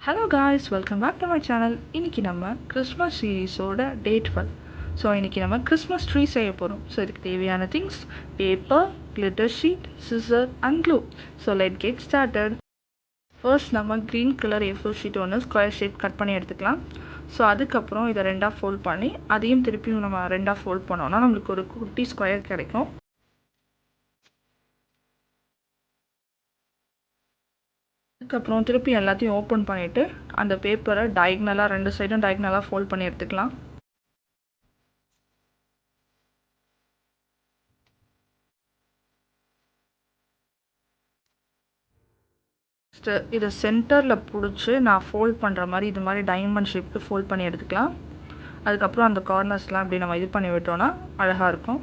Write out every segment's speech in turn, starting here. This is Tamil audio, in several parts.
Hello guys, welcome back to my channel. இன்றைக்கி நம்ம கிறிஸ்மஸ் சீரீஸோட டே 12. ஸோ இன்றைக்கி நம்ம கிறிஸ்மஸ் ட்ரீ செய்ய போகிறோம். ஸோ இதுக்கு தேவையான things paper, glitter sheet, scissor and glue. So let get started. First நம்ம க்ரீன் கலர் A4 ஷீட் ஒன்று ஸ்கொயர் ஷேப் கட் பண்ணி எடுத்துக்கலாம். ஸோ அதுக்கப்புறம் இதை ரெண்டாக ஃபோல்ட் பண்ணி அதையும் திருப்பியும் நம்ம ரெண்டாக ஃபோல்ட் பண்ணோன்னா நம்மளுக்கு ஒரு குட்டி ஸ்கொயர் கிடைக்கும். அதுக்கப்புறம் திருப்பி எல்லாத்தையும் ஓப்பன் பண்ணிவிட்டு அந்த பேப்பரை டயக்னலாக ரெண்டு சைடும் டயக்னலாக ஃபோல்ட் பண்ணி எடுத்துக்கலாம். இதை சென்டரில் பிடிச்சி நான் ஃபோல்ட் பண்ணுற மாதிரி இது மாதிரி டைமண்ட் ஷேப்க்கு ஃபோல்ட் பண்ணி எடுத்துக்கலாம். அதுக்கப்புறம் அந்த கார்னர்ஸ்லாம் இப்படி நம்ம இது பண்ணி விட்டோன்னா அழகாக இருக்கும்.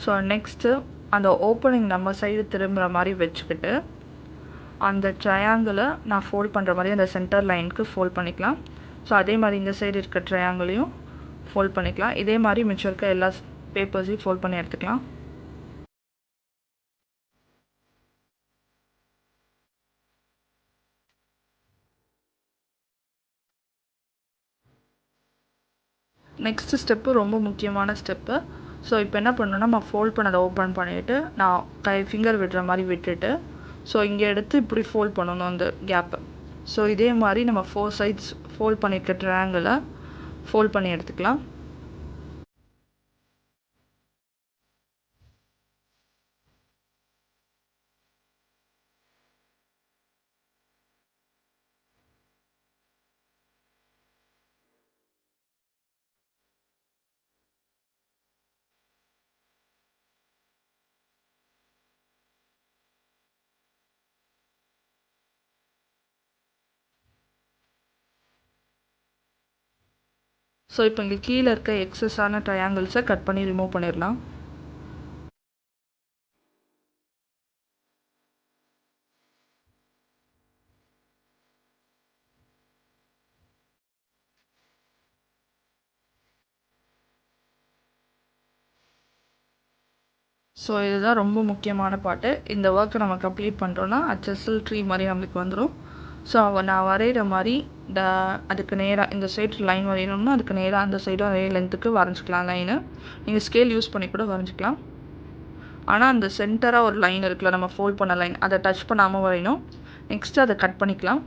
ஸோ நெக்ஸ்ட்டு அந்த ஓப்பனிங் நம்ம சைடு திரும்புகிற மாதிரி வச்சுக்கிட்டு அந்த ட்ரையாங்கிளை நான் ஃபோல்ட் பண்ணுற மாதிரி அந்த சென்டர் லைனுக்கு ஃபோல்ட் பண்ணிக்கலாம். ஸோ அதே மாதிரி இந்த சைடு இருக்க ட்ரையாங்கிளையும் ஃபோல்ட் பண்ணிக்கலாம். இதே மாதிரி மிச்சம் இருக்க எல்லா பேப்பர்ஸையும் ஃபோல்ட் பண்ணி எடுத்துக்கலாம். நெக்ஸ்ட்டு ஸ்டெப்பு ரொம்ப முக்கியமான ஸ்டெப்பு. ஸோ இப்போ என்ன பண்ணணுன்னா நம்ம ஃபோல்ட் பண்ணதை ஓப்பன் பண்ணிவிட்டு நான் ஃபிங்கர் விடுற மாதிரி விட்டுட்டு ஸோ இங்கே எடுத்து இப்படி ஃபோல்ட் பண்ணணும் அந்த கேப்பை. ஸோ இதே மாதிரி நம்ம 4 சைட்ஸ் ஃபோல்ட் பண்ணியிருக்க ட்ரையாங்கிளை ஃபோல்ட் பண்ணி எடுத்துக்கலாம். ஸோ இப்போ இங்கே கீழே இருக்க எக்ஸஸான ட்ரையாங்கிள்ஸை கட் பண்ணி ரிமூவ் பண்ணிடலாம். ஸோ இதுதான் ரொம்ப முக்கியமான பாட்டு. இந்த ஒர்க்கை நம்ம கம்ப்ளீட் பண்ணுறோன்னா HSL ட்ரீ மாதிரி நம்மளுக்கு வந்துடும். ஸோ நான் வரைகிற மாதிரி அதுக்கு நேராக இந்த சைடு லைன் வரையணும்னா அதுக்கு நேராக அந்த சைடும் அதே லென்த்துக்கு வரைஞ்சிக்கலாம் லைனு. நீங்கள் ஸ்கேல் யூஸ் பண்ணி கூட வரைஞ்சிக்கலாம். ஆனால் அந்த சென்டராக ஒரு லைன் இருக்குல்ல, நம்ம ஃபோல்ட் பண்ண லைன், அதை டச் பண்ணாமல் வரையணும். நெக்ஸ்ட்டு அதை கட் பண்ணிக்கலாம்.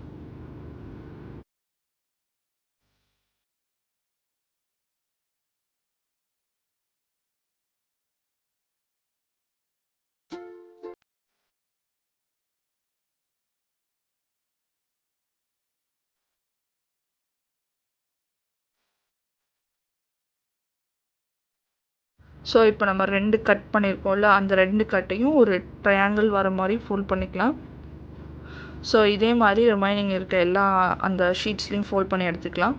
ஸோ இப்போ நம்ம 2 கட் பண்ணியிருக்கோம்ல, அந்த 2 கட்டையும் ஒரு ட்ரையாங்கிள் வர மாதிரி ஃபோல்ட் பண்ணிக்கலாம். ஸோ இதே மாதிரி ரிமைனிங் இருக்க எல்லா அந்த ஷீட்ஸ்லையும் ஃபோல்ட் பண்ணி எடுத்துக்கலாம்.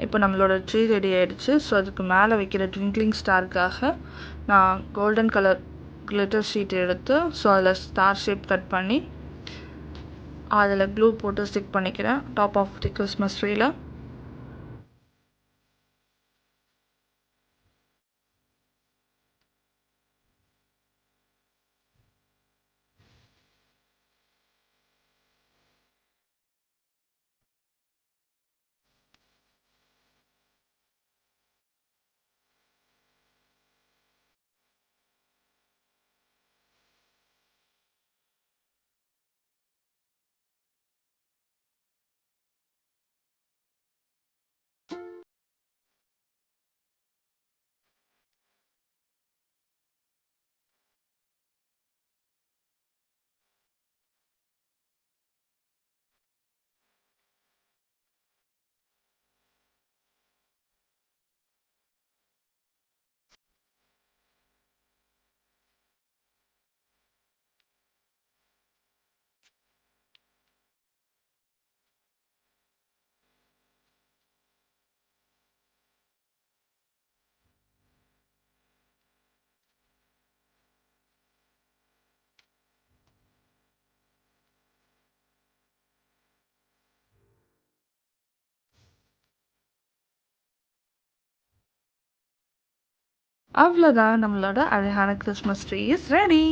இப்போ நம்மளோட ட்ரீ ரெடி ஆகிடுச்சு. ஸோ அதுக்கு மேலே வைக்கிற ட்விங்க்லிங் ஸ்டாருக்காக நான் கோல்டன் கலர் கிளிட்டர் ஷீட் எடுத்து ஸோ அதில் ஸ்டார் ஷேப் கட் பண்ணி அதில் க்ளூ போட்டு ஸ்டிக் பண்ணிக்கிறேன் டாப் ஆஃப் தி கிறிஸ்மஸ் ட்ரீயில். அவ்வளோதான், நம்மளோட அழகான கிறிஸ்மஸ் ட்ரீ இஸ் ரெடி.